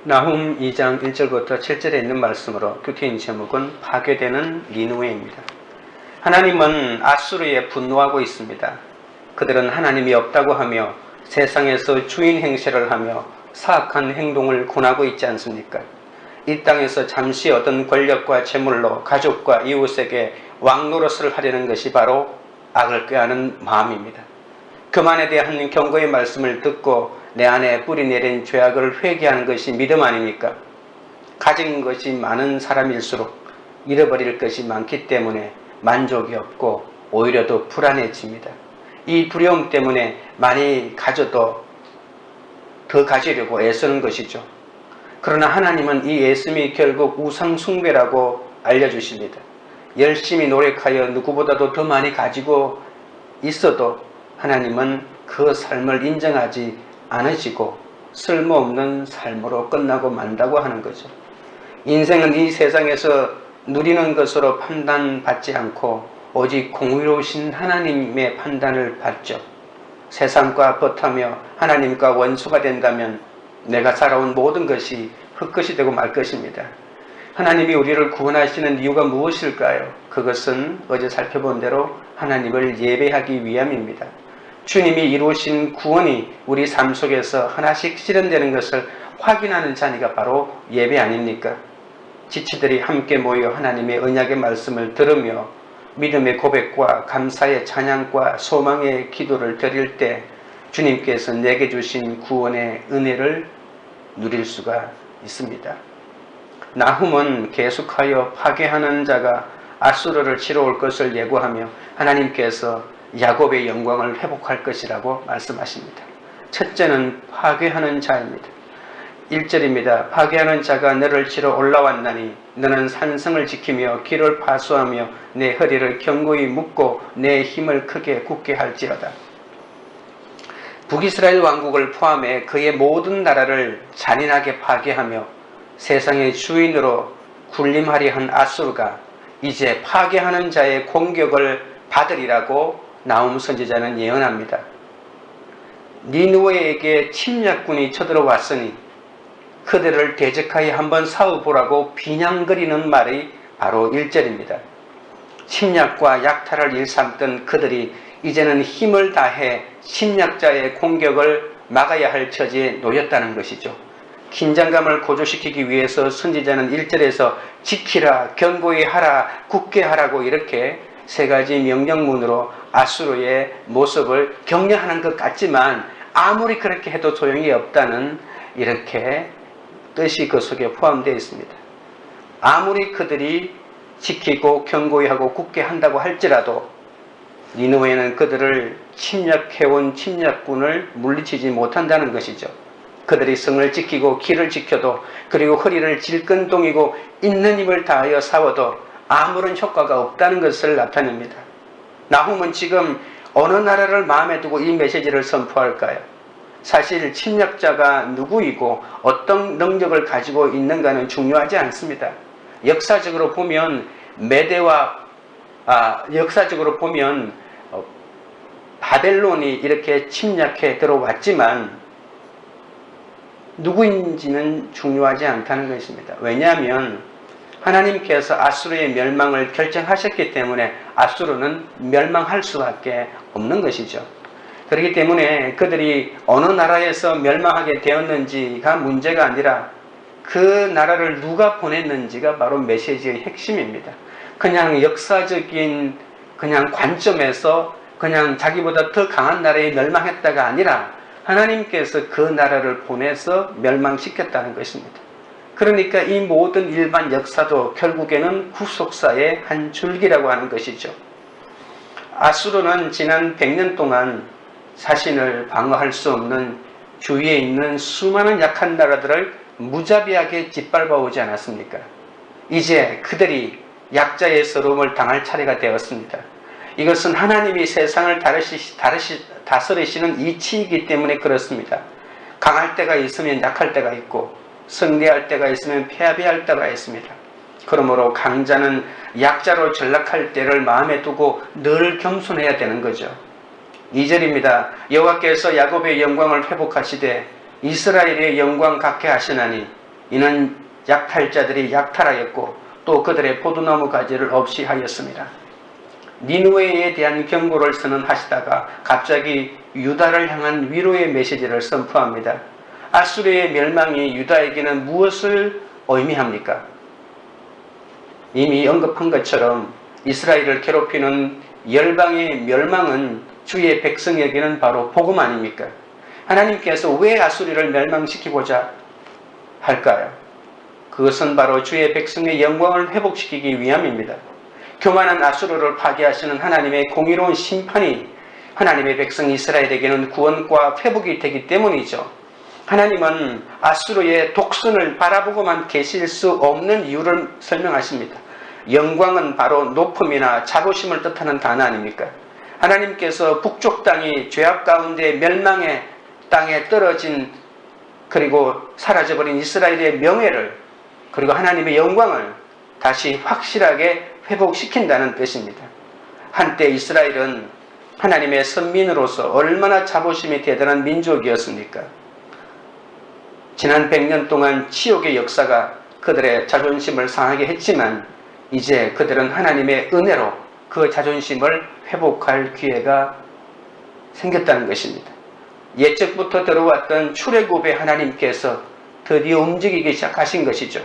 나훔 2장 1절부터 7절에 있는 말씀으로 큐티인 제목은 파괴되는 니느웨입니다. 하나님은 아수르에 분노하고 있습니다. 그들은 하나님이 없다고 하며 세상에서 주인 행세를 하며 사악한 행동을 권하고 있지 않습니까? 이 땅에서 잠시 얻은 권력과 재물로 가족과 이웃에게 왕노릇을 하려는 것이 바로 악을 꾀하는 마음입니다. 교만에 대한 경고의 말씀을 듣고 내 안에 뿌리 내린 죄악을 회개하는 것이 믿음 아닙니까? 가진 것이 많은 사람일수록 잃어버릴 것이 많기 때문에 만족이 없고 오히려 더 불안해집니다. 이 두려움 때문에 많이 가져도 더 가지려고 애쓰는 것이죠. 그러나 하나님은 이 애씀이 결국 우상 숭배라고 알려주십니다. 열심히 노력하여 누구보다도 더 많이 가지고 있어도 하나님은 그 삶을 인정하지 않으시고 쓸모없는 삶으로 끝나고 만다고 하는 거죠. 인생은 이 세상에서 누리는 것으로 판단받지 않고 오직 공의로우신 하나님의 판단을 받죠. 세상과 버타며 하나님과 원수가 된다면 내가 살아온 모든 것이 헛것이 되고 말 것입니다. 하나님이 우리를 구원하시는 이유가 무엇일까요? 그것은 어제 살펴본 대로 하나님을 예배하기 위함입니다. 주님이 이루신 구원이 우리 삶 속에서 하나씩 실현되는 것을 확인하는 자리가 바로 예배 아닙니까? 지치들이 함께 모여 하나님의 언약의 말씀을 들으며 믿음의 고백과 감사의 찬양과 소망의 기도를 드릴 때 주님께서 내게 주신 구원의 은혜를 누릴 수가 있습니다. 나훔은 계속하여 파괴하는 자가 아수르를 치러 올 것을 예고하며 하나님께서 야곱의 영광을 회복할 것이라고 말씀하십니다. 첫째는 파괴하는 자입니다. 1절입니다. 파괴하는 자가 너를 치러 올라왔나니 너는 산성을 지키며 길을 파수하며 내 허리를 견고히 묶고 내 힘을 크게 굳게 할지어다. 북이스라엘 왕국을 포함해 그의 모든 나라를 잔인하게 파괴하며 세상의 주인으로 군림하려 한 아수르가 이제 파괴하는 자의 공격을 받으리라고 나훔 선지자는 예언합니다. 니느웨에게 침략군이 쳐들어왔으니 그들을 대적하여 한번 싸워보라고 비냥거리는 말이 바로 1절입니다. 침략과 약탈을 일삼던 그들이 이제는 힘을 다해 침략자의 공격을 막아야 할 처지에 놓였다는 것이죠. 긴장감을 고조시키기 위해서 선지자는 1절에서 지키라, 견고히 하라, 굳게 하라고 이렇게 세 가지 명령문으로 아수르의 모습을 격려하는 것 같지만 아무리 그렇게 해도 소용이 없다는 이렇게 뜻이 그 속에 포함되어 있습니다. 아무리 그들이 지키고 견고히 하고 굳게 한다고 할지라도 니느웨는 그들을 침략해온 침략군을 물리치지 못한다는 것이죠. 그들이 성을 지키고 길을 지켜도 그리고 허리를 질끈동이고 있는 힘을 다하여 싸워도 아무런 효과가 없다는 것을 나타냅니다. 나훔은 지금 어느 나라를 마음에 두고 이 메시지를 선포할까요? 사실 침략자가 누구이고 어떤 능력을 가지고 있는가는 중요하지 않습니다. 역사적으로 보면 바벨론이 이렇게 침략해 들어왔지만 누구인지는 중요하지 않다는 것입니다. 왜냐하면 하나님께서 아수르의 멸망을 결정하셨기 때문에 아수르는 멸망할 수밖에 없는 것이죠. 그렇기 때문에 그들이 어느 나라에서 멸망하게 되었는지가 문제가 아니라 그 나라를 누가 보냈는지가 바로 메시지의 핵심입니다. 그냥 역사적인 관점에서 그냥 자기보다 더 강한 나라에 멸망했다가 아니라 하나님께서 그 나라를 보내서 멸망시켰다는 것입니다. 그러니까 이 모든 일반 역사도 결국에는 구속사의 한 줄기라고 하는 것이죠. 아수르는 지난 100년 동안 자신을 방어할 수 없는 주위에 있는 수많은 약한 나라들을 무자비하게 짓밟아 오지 않았습니까? 이제 그들이 약자의 서러움을 당할 차례가 되었습니다. 이것은 하나님이 세상을 다스리시는 이치이기 때문에 그렇습니다. 강할 때가 있으면 약할 때가 있고 승리할 때가 있으면 패배할 때가 있습니다. 그러므로 강자는 약자로 전락할 때를 마음에 두고 늘 겸손해야 되는 거죠. 2절입니다. 여호와께서 야곱의 영광을 회복하시되 이스라엘의 영광 갖게 하시나니 이는 약탈자들이 약탈하였고 또 그들의 포도나무 가지를 없이 하였습니다. 니느웨에 대한 경고를 선언하시다가 갑자기 유다를 향한 위로의 메시지를 선포합니다. 아수르의 멸망이 유다에게는 무엇을 의미합니까? 이미 언급한 것처럼 이스라엘을 괴롭히는 열방의 멸망은 주의 백성에게는 바로 복음 아닙니까? 하나님께서 왜 아수르를 멸망시키고자 할까요? 그것은 바로 주의 백성의 영광을 회복시키기 위함입니다. 교만한 아수르를 파괴하시는 하나님의 공의로운 심판이 하나님의 백성 이스라엘에게는 구원과 회복이 되기 때문이죠. 하나님은 아수르의 독선을 바라보고만 계실 수 없는 이유를 설명하십니다. 영광은 바로 높음이나 자부심을 뜻하는 단어 아닙니까? 하나님께서 북쪽 땅이 죄악 가운데 멸망의 땅에 떨어진 그리고 사라져버린 이스라엘의 명예를 그리고 하나님의 영광을 다시 확실하게 회복시킨다는 뜻입니다. 한때 이스라엘은 하나님의 선민으로서 얼마나 자부심이 대단한 민족이었습니까? 지난 100년 동안 치욕의 역사가 그들의 자존심을 상하게 했지만 이제 그들은 하나님의 은혜로 그 자존심을 회복할 기회가 생겼다는 것입니다. 예적부터 들어왔던 출애굽의 하나님께서 드디어 움직이기 시작하신 것이죠.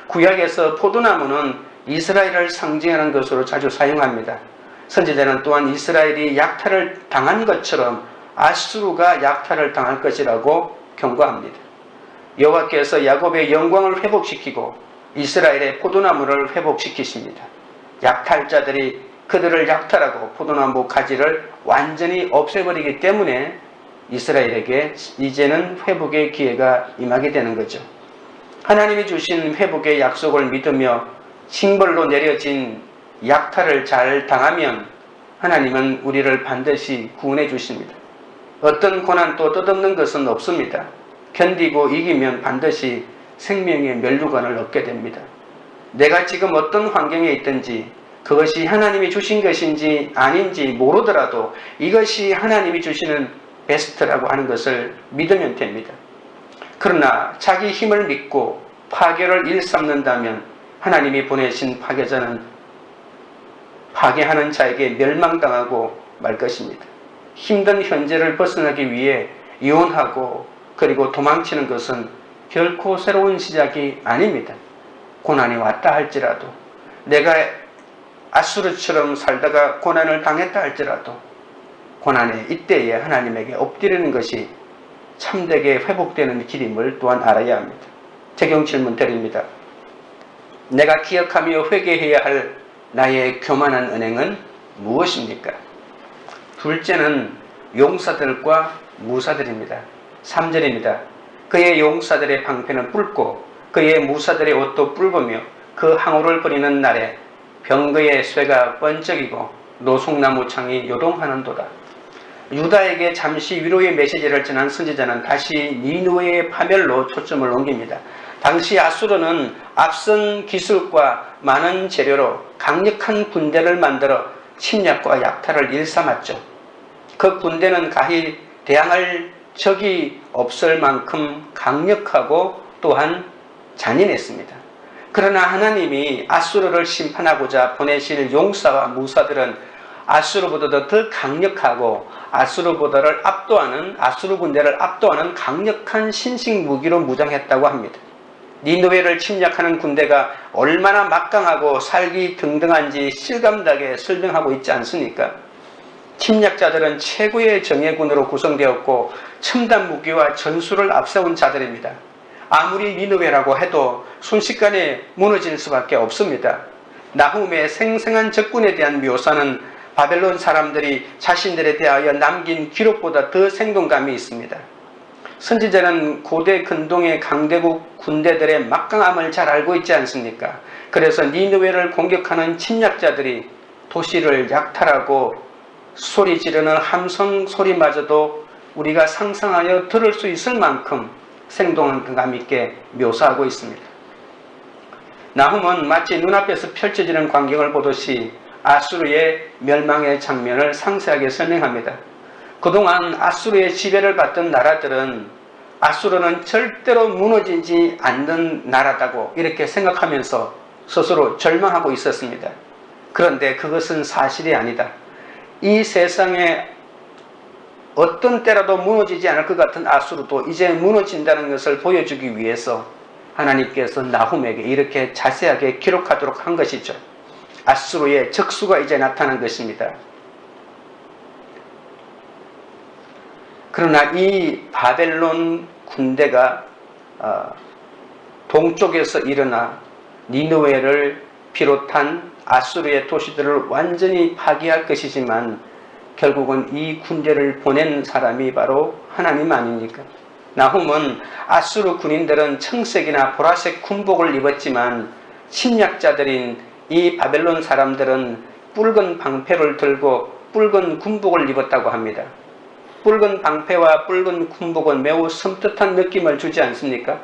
구약에서 포도나무는 이스라엘을 상징하는 것으로 자주 사용합니다. 선지자는 또한 이스라엘이 약탈을 당한 것처럼 아수르가 약탈을 당할 것이라고 경고합니다. 여호와께서 야곱의 영광을 회복시키고 이스라엘의 포도나무를 회복시키십니다. 약탈자들이 그들을 약탈하고 포도나무 가지를 완전히 없애버리기 때문에 이스라엘에게 이제는 회복의 기회가 임하게 되는 거죠. 하나님이 주신 회복의 약속을 믿으며 징벌로 내려진 약탈을 잘 당하면 하나님은 우리를 반드시 구원해 주십니다. 어떤 고난도 뜻없는 것은 없습니다. 견디고 이기면 반드시 생명의 면류관을 얻게 됩니다. 내가 지금 어떤 환경에 있든지 그것이 하나님이 주신 것인지 아닌지 모르더라도 이것이 하나님이 주시는 베스트라고 하는 것을 믿으면 됩니다. 그러나 자기 힘을 믿고 파괴를 일삼는다면 하나님이 보내신 파괴자는 파괴하는 자에게 멸망당하고 말 것입니다. 힘든 현재를 벗어나기 위해 이혼하고 그리고 도망치는 것은 결코 새로운 시작이 아닙니다. 고난이 왔다 할지라도 내가 아수르처럼 살다가 고난을 당했다 할지라도 고난의 이때에 하나님에게 엎드리는 것이 참되게 회복되는 길임을 또한 알아야 합니다. 적용 질문 드립니다. 내가 기억하며 회개해야 할 나의 교만한 은행은 무엇입니까? 둘째는 용사들과 무사들입니다. 3절입니다. 그의 용사들의 방패는 붉고 그의 무사들의 옷도 붉으며 그 항우를 버리는 날에 병거의 쇠가 번쩍이고 노송나무 창이 요동하는도다. 유다에게 잠시 위로의 메시지를 전한 선지자는 다시 니느웨의 파멸로 초점을 옮깁니다. 당시 아수르는 앞선 기술과 많은 재료로 강력한 군대를 만들어 침략과 약탈을 일삼았죠. 그 군대는 가히 대항할 적이 없을 만큼 강력하고 또한 잔인했습니다. 그러나 하나님이 아수르를 심판하고자 보내실 용사와 무사들은 아수르보다도 더 강력하고 아수르 군대를 압도하는 강력한 신식 무기로 무장했다고 합니다. 니느웨를 침략하는 군대가 얼마나 막강하고 살기 등등한지 실감나게 설명하고 있지 않습니까? 침략자들은 최고의 정예군으로 구성되었고 첨단 무기와 전술을 앞세운 자들입니다. 아무리 니느웨라고 해도 순식간에 무너질 수밖에 없습니다. 나훔의 생생한 적군에 대한 묘사는 바벨론 사람들이 자신들에 대하여 남긴 기록보다 더 생동감이 있습니다. 선지자는 고대 근동의 강대국 군대들의 막강함을 잘 알고 있지 않습니까? 그래서 니느웨를 공격하는 침략자들이 도시를 약탈하고 소리 지르는 함성 소리마저도 우리가 상상하여 들을 수 있을 만큼 생동감 있게 묘사하고 있습니다. 나훔은 마치 눈앞에서 펼쳐지는 광경을 보듯이 아수르의 멸망의 장면을 상세하게 설명합니다. 그동안 아수르의 지배를 받던 나라들은 아수르는 절대로 무너지지 않는 나라다고 이렇게 생각하면서 스스로 절망하고 있었습니다. 그런데 그것은 사실이 아니다. 이 세상에 어떤 때라도 무너지지 않을 것 같은 아수르도 이제 무너진다는 것을 보여주기 위해서 하나님께서 나훔에게 이렇게 자세하게 기록하도록 한 것이죠. 아수르의 적수가 이제 나타난 것입니다. 그러나 이 바벨론 군대가 동쪽에서 일어나 니느웨를 비롯한 아수르의 도시들을 완전히 파괴할 것이지만 결국은 이 군대를 보낸 사람이 바로 하나님 아닙니까? 나훔은 아수르 군인들은 청색이나 보라색 군복을 입었지만 침략자들인 이 바벨론 사람들은 붉은 방패를 들고 붉은 군복을 입었다고 합니다. 붉은 방패와 붉은 군복은 매우 섬뜩한 느낌을 주지 않습니까?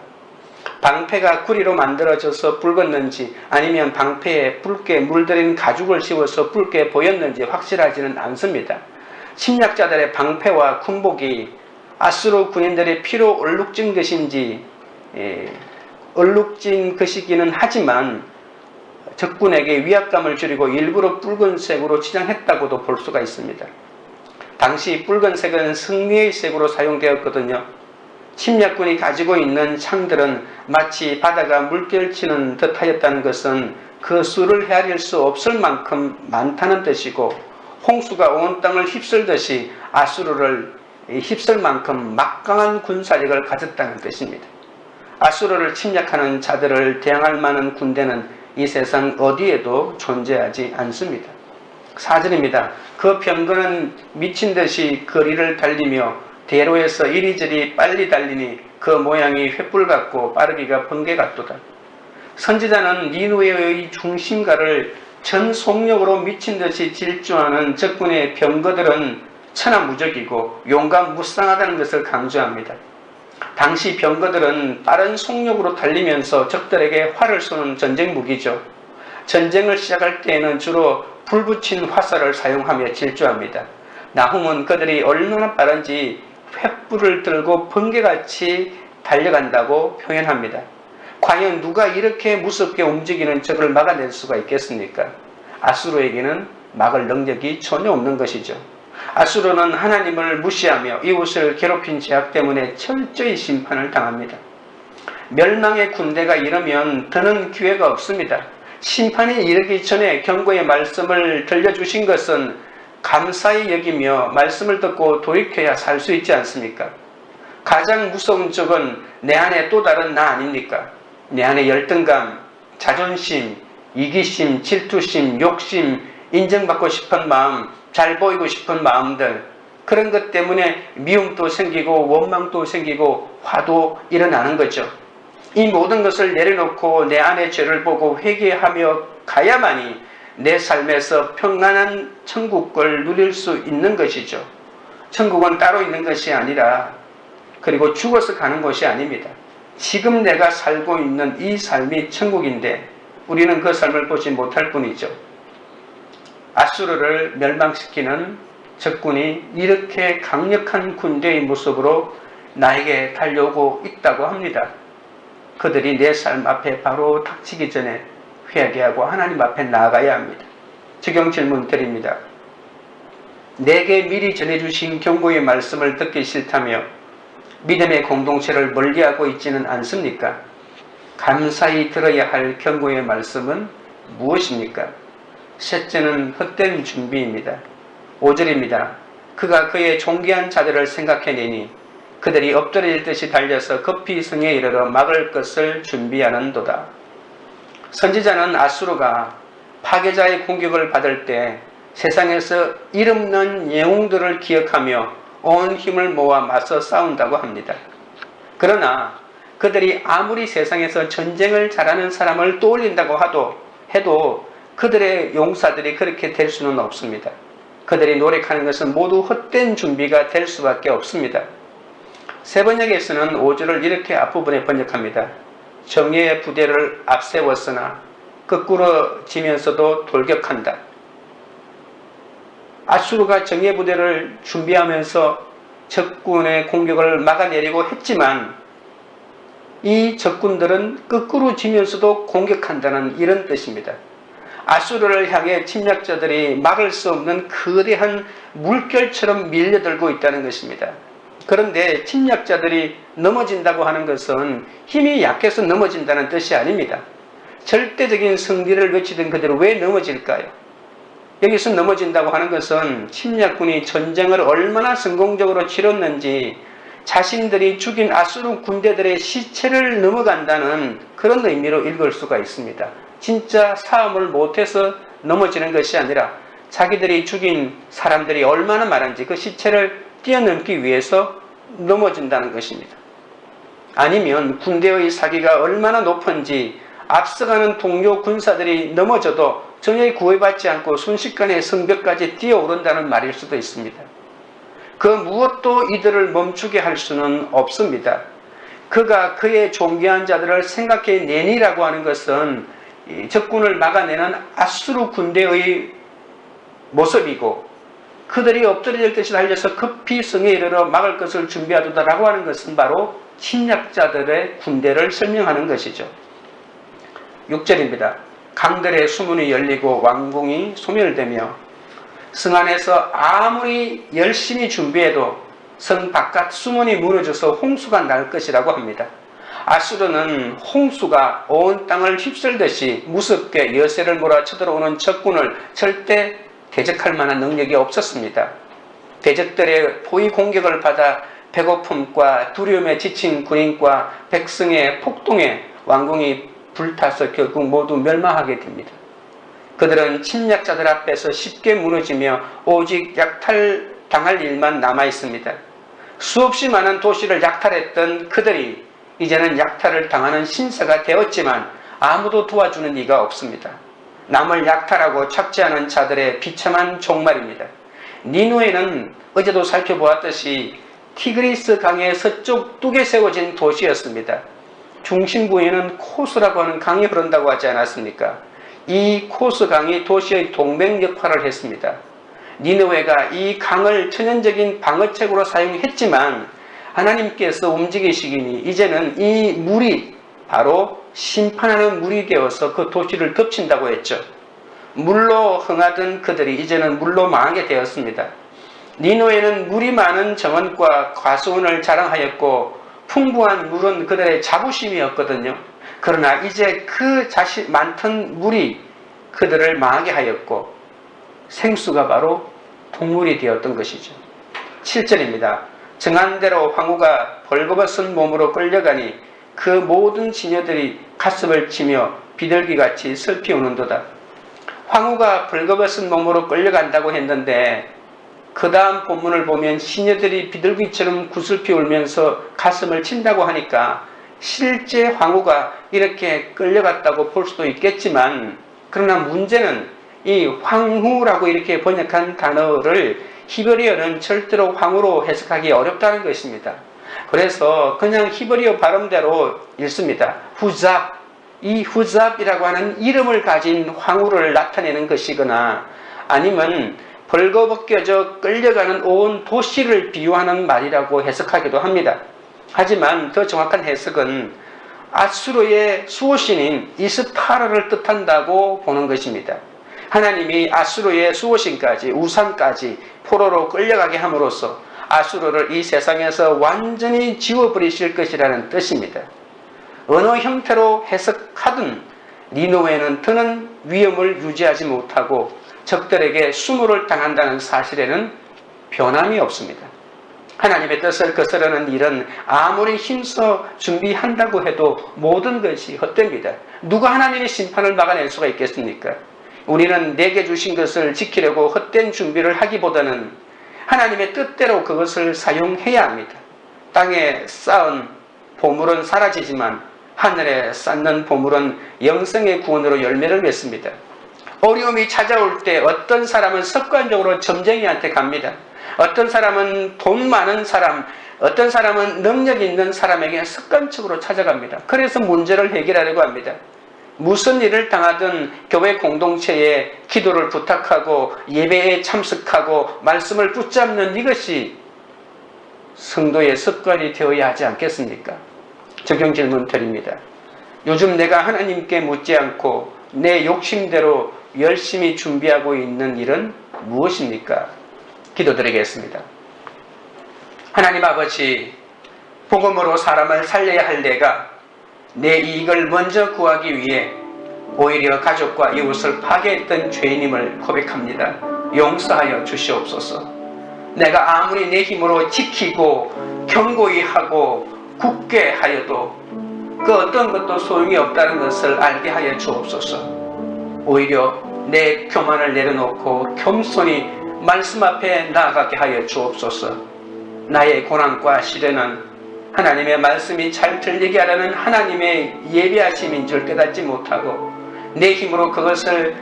방패가 구리로 만들어져서 붉었는지 아니면 방패에 붉게 물들인 가죽을 씌워서 붉게 보였는지 확실하지는 않습니다. 침략자들의 방패와 군복이 아수르 군인들의 피로 얼룩진 것인지 얼룩진 것이기는 하지만 적군에게 위압감을 줄이고 일부러 붉은색으로 치장했다고도 볼 수가 있습니다. 당시 붉은색은 승리의 색으로 사용되었거든요. 침략군이 가지고 있는 창들은 마치 바다가 물결치는 듯하였다는 것은 그 수를 헤아릴 수 없을 만큼 많다는 뜻이고, 홍수가 온 땅을 휩쓸듯이 아수르를 휩쓸 만큼 막강한 군사력을 가졌다는 뜻입니다. 아수르를 침략하는 자들을 대항할 만한 군대는 이 세상 어디에도 존재하지 않습니다. 4절입니다. 그 병거는 미친듯이 거리를 달리며 대로에서 이리저리 빨리 달리니 그 모양이 횃불 같고 빠르기가 번개 같도다. 선지자는 니느웨의 중심가를 전 속력으로 미친듯이 질주하는 적군의 병거들은 천하무적이고 용감무쌍하다는 것을 강조합니다. 당시 병거들은 빠른 속력으로 달리면서 적들에게 활을 쏘는 전쟁 무기죠. 전쟁을 시작할 때에는 주로 불 붙인 화살을 사용하며 질주합니다. 나훔은 그들이 얼마나 빠른지 횃불을 들고 번개같이 달려간다고 표현합니다. 과연 누가 이렇게 무섭게 움직이는 적을 막아낼 수가 있겠습니까? 아수르에게는 막을 능력이 전혀 없는 것이죠. 아수르는 하나님을 무시하며 이웃을 괴롭힌 죄악 때문에 철저히 심판을 당합니다. 멸망의 군대가 이르면 더는 기회가 없습니다. 심판이 이르기 전에 경고의 말씀을 들려주신 것은 감사히 여기며 말씀을 듣고 돌이켜야 살 수 있지 않습니까? 가장 무서운 적은 내 안에 또 다른 나 아닙니까? 내 안에 열등감, 자존심, 이기심, 질투심, 욕심, 인정받고 싶은 마음, 잘 보이고 싶은 마음들, 그런 것 때문에 미움도 생기고 원망도 생기고 화도 일어나는 거죠. 이 모든 것을 내려놓고 내 안의 죄를 보고 회개하며 가야만이 내 삶에서 평안한 천국을 누릴 수 있는 것이죠. 천국은 따로 있는 것이 아니라, 그리고 죽어서 가는 것이 아닙니다. 지금 내가 살고 있는 이 삶이 천국인데 우리는 그 삶을 보지 못할 뿐이죠. 아수르를 멸망시키는 적군이 이렇게 강력한 군대의 모습으로 나에게 달려오고 있다고 합니다. 그들이 내 삶 앞에 바로 닥치기 전에 회개하고 하나님 앞에 나아가야 합니다. 적용 질문 드립니다. 내게 미리 전해주신 경고의 말씀을 듣기 싫다며 믿음의 공동체를 멀리하고 있지는 않습니까? 감사히 들어야 할 경고의 말씀은 무엇입니까? 셋째는 헛된 준비입니다. 5절입니다. 그가 그의 존귀한 자들을 생각해내니 그들이 엎드릴 듯이 달려서 급히 성에 이르러 막을 것을 준비하는도다. 선지자는 아수르가 파괴자의 공격을 받을 때 세상에서 이름난 영웅들을 기억하며 온 힘을 모아 맞서 싸운다고 합니다. 그러나 그들이 아무리 세상에서 전쟁을 잘하는 사람을 떠올린다고 해도 그들의 용사들이 그렇게 될 수는 없습니다. 그들이 노력하는 것은 모두 헛된 준비가 될 수밖에 없습니다. 세번역에서는 5절을 이렇게 앞부분에 번역합니다. 정예의 부대를 앞세웠으나 거꾸러지면서도 돌격한다. 아수르가 정예 부대를 준비하면서 적군의 공격을 막아내려고 했지만 이 적군들은 거꾸로 지면서도 공격한다는 이런 뜻입니다. 아수르를 향해 침략자들이 막을 수 없는 거대한 물결처럼 밀려들고 있다는 것입니다. 그런데 침략자들이 넘어진다고 하는 것은 힘이 약해서 넘어진다는 뜻이 아닙니다. 절대적인 승리를 외치던 그대로 왜 넘어질까요? 여기서 넘어진다고 하는 것은 침략군이 전쟁을 얼마나 성공적으로 치렀는지 자신들이 죽인 아수르 군대들의 시체를 넘어간다는 그런 의미로 읽을 수가 있습니다. 진짜 싸움을 못해서 넘어지는 것이 아니라 자기들이 죽인 사람들이 얼마나 많은지 그 시체를 뛰어넘기 위해서 넘어진다는 것입니다. 아니면 군대의 사기가 얼마나 높은지 앞서가는 동료 군사들이 넘어져도 전혀 구애받지 않고 순식간에 성벽까지 뛰어오른다는 말일 수도 있습니다. 그 무엇도 이들을 멈추게 할 수는 없습니다. 그가 그의 존귀한 자들을 생각해내니라고 하는 것은 적군을 막아내는 아수르 군대의 모습이고 그들이 엎드려질 듯이 달려서 급히 성에 이르러 막을 것을 준비하도다라고 하는 것은 바로 침략자들의 군대를 설명하는 것이죠. 6절입니다. 강들의 수문이 열리고 왕궁이 소멸되며 성 안에서 아무리 열심히 준비해도 성 바깥 수문이 무너져서 홍수가 날 것이라고 합니다. 아수르는 홍수가 온 땅을 휩쓸듯이 무섭게 여세를 몰아쳐들어오는 적군을 절대 대적할 만한 능력이 없었습니다. 대적들의 포위 공격을 받아 배고픔과 두려움에 지친 군인과 백성의 폭동에 왕궁이 불타서 결국 모두 멸망하게 됩니다. 그들은 침략자들 앞에서 쉽게 무너지며 오직 약탈당할 일만 남아있습니다. 수없이 많은 도시를 약탈했던 그들이 이제는 약탈을 당하는 신세가 되었지만 아무도 도와주는 이가 없습니다. 남을 약탈하고 착취하는 자들의 비참한 종말입니다. 니누에는 어제도 살펴보았듯이 티그리스 강의 서쪽 뚝에 세워진 도시였습니다. 중심부에는 코스라고 하는 강이 흐른다고 하지 않았습니까? 이 코스 강이 도시의 동맹 역할을 했습니다. 니느웨가 이 강을 천연적인 방어책으로 사용했지만 하나님께서 움직이시기니 이제는 이 물이 바로 심판하는 물이 되어서 그 도시를 덮친다고 했죠. 물로 흥하던 그들이 이제는 물로 망하게 되었습니다. 니느웨는 물이 많은 정원과 과수원을 자랑하였고 풍부한 물은 그들의 자부심이었거든요. 그러나 이제 그 많던 물이 그들을 망하게 하였고 생수가 바로 동물이 되었던 것이죠. 7절입니다. 정한대로 황후가 벌거벗은 몸으로 끌려가니 그 모든 시녀들이 가슴을 치며 비둘기같이 슬피 우는도다. 황후가 벌거벗은 몸으로 끌려간다고 했는데 그 다음 본문을 보면 시녀들이 비둘기처럼 구슬피 울면서 가슴을 친다고 하니까 실제 황후가 이렇게 끌려갔다고 볼 수도 있겠지만 그러나 문제는 이 황후라고 이렇게 번역한 단어를 히브리어는 절대로 황후로 해석하기 어렵다는 것입니다. 그래서 그냥 히브리어 발음대로 읽습니다. 후잡, 이 후잡이라고 하는 이름을 가진 황후를 나타내는 것이거나 아니면 벌거벗겨져 끌려가는 온 도시를 비유하는 말이라고 해석하기도 합니다. 하지만 더 정확한 해석은 아수르의 수호신인 이스타르를 뜻한다고 보는 것입니다. 하나님이 아수르의 수호신까지 우상까지 포로로 끌려가게 함으로써 아수르를 이 세상에서 완전히 지워버리실 것이라는 뜻입니다. 어느 형태로 해석하든 니느웨는 더는 위험을 유지하지 못하고 적들에게 수모를 당한다는 사실에는 변함이 없습니다. 하나님의 뜻을 거스르는 일은 아무리 힘써 준비한다고 해도 모든 것이 헛됩니다. 누가 하나님의 심판을 막아낼 수가 있겠습니까? 우리는 내게 주신 것을 지키려고 헛된 준비를 하기보다는 하나님의 뜻대로 그것을 사용해야 합니다. 땅에 쌓은 보물은 사라지지만 하늘에 쌓는 보물은 영생의 구원으로 열매를 맺습니다. 어려움이 찾아올 때 어떤 사람은 습관적으로 점쟁이한테 갑니다. 어떤 사람은 돈 많은 사람, 어떤 사람은 능력 있는 사람에게 습관적으로 찾아갑니다. 그래서 문제를 해결하려고 합니다. 무슨 일을 당하든 교회 공동체에 기도를 부탁하고 예배에 참석하고 말씀을 붙잡는 이것이 성도의 습관이 되어야 하지 않겠습니까? 적용 질문 드립니다. 요즘 내가 하나님께 묻지 않고 내 욕심대로 열심히 준비하고 있는 일은 무엇입니까? 기도드리겠습니다. 하나님 아버지, 복음으로 사람을 살려야 할 내가 내 이익을 먼저 구하기 위해 오히려 가족과 이웃을 파괴했던 죄인임을 고백합니다. 용서하여 주시옵소서. 내가 아무리 내 힘으로 지키고 견고히 하고 굳게 하여도 그 어떤 것도 소용이 없다는 것을 알게 하여 주옵소서. 오히려 내 교만을 내려놓고 겸손히 말씀 앞에 나아가게 하여 주옵소서. 나의 고난과 시련은 하나님의 말씀이 잘 들리게 하라는 하나님의 예비하심인 줄 깨닫지 못하고 내 힘으로 그것을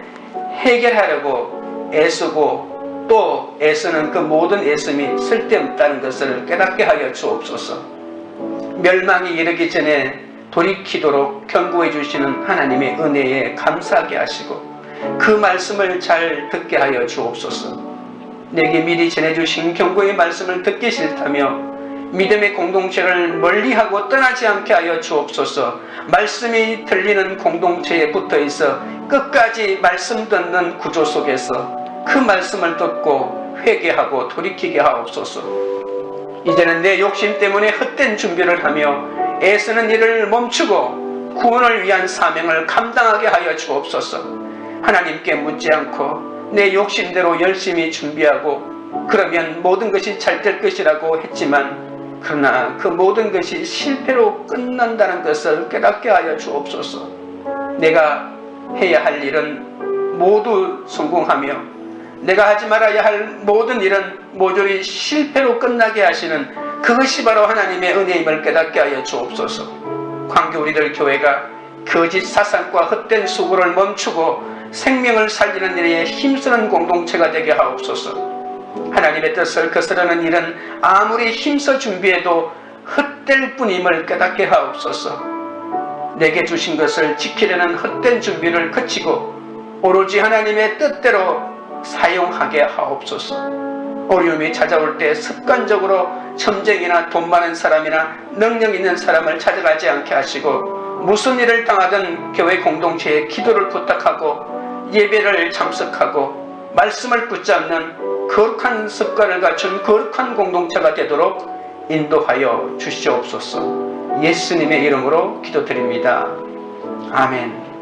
해결하려고 애쓰고 또 애쓰는 그 모든 애씀이 쓸데없다는 것을 깨닫게 하여 주옵소서. 멸망이 이르기 전에 돌이키도록 견고해 주시는 하나님의 은혜에 감사하게 하시고 그 말씀을 잘 듣게 하여 주옵소서. 내게 미리 전해주신 경고의 말씀을 듣기 싫다며 믿음의 공동체를 멀리하고 떠나지 않게 하여 주옵소서. 말씀이 들리는 공동체에 붙어있어 끝까지 말씀 듣는 구조 속에서 그 말씀을 듣고 회개하고 돌이키게 하옵소서. 이제는 내 욕심 때문에 헛된 준비를 하며 애쓰는 일을 멈추고 구원을 위한 사명을 감당하게 하여 주옵소서. 하나님께 묻지 않고 내 욕심대로 열심히 준비하고 그러면 모든 것이 잘 될 것이라고 했지만 그러나 그 모든 것이 실패로 끝난다는 것을 깨닫게 하여 주옵소서. 내가 해야 할 일은 모두 성공하며 내가 하지 말아야 할 모든 일은 모조리 실패로 끝나게 하시는 그것이 바로 하나님의 은혜임을 깨닫게 하여 주옵소서. 광교 우리들 교회가 거짓 사상과 헛된 수고를 멈추고 생명을 살리는 일에 힘쓰는 공동체가 되게 하옵소서. 하나님의 뜻을 거스르는 일은 아무리 힘써 준비해도 헛될 뿐임을 깨닫게 하옵소서. 내게 주신 것을 지키려는 헛된 준비를 그치고 오로지 하나님의 뜻대로 사용하게 하옵소서. 어려움이 찾아올 때 습관적으로 점쟁이나 돈 많은 사람이나 능력 있는 사람을 찾아가지 않게 하시고 무슨 일을 당하든 교회 공동체에 기도를 부탁하고 예배를 참석하고 말씀을 붙잡는 거룩한 습관을 갖춘 거룩한 공동체가 되도록 인도하여 주시옵소서. 예수님의 이름으로 기도드립니다. 아멘.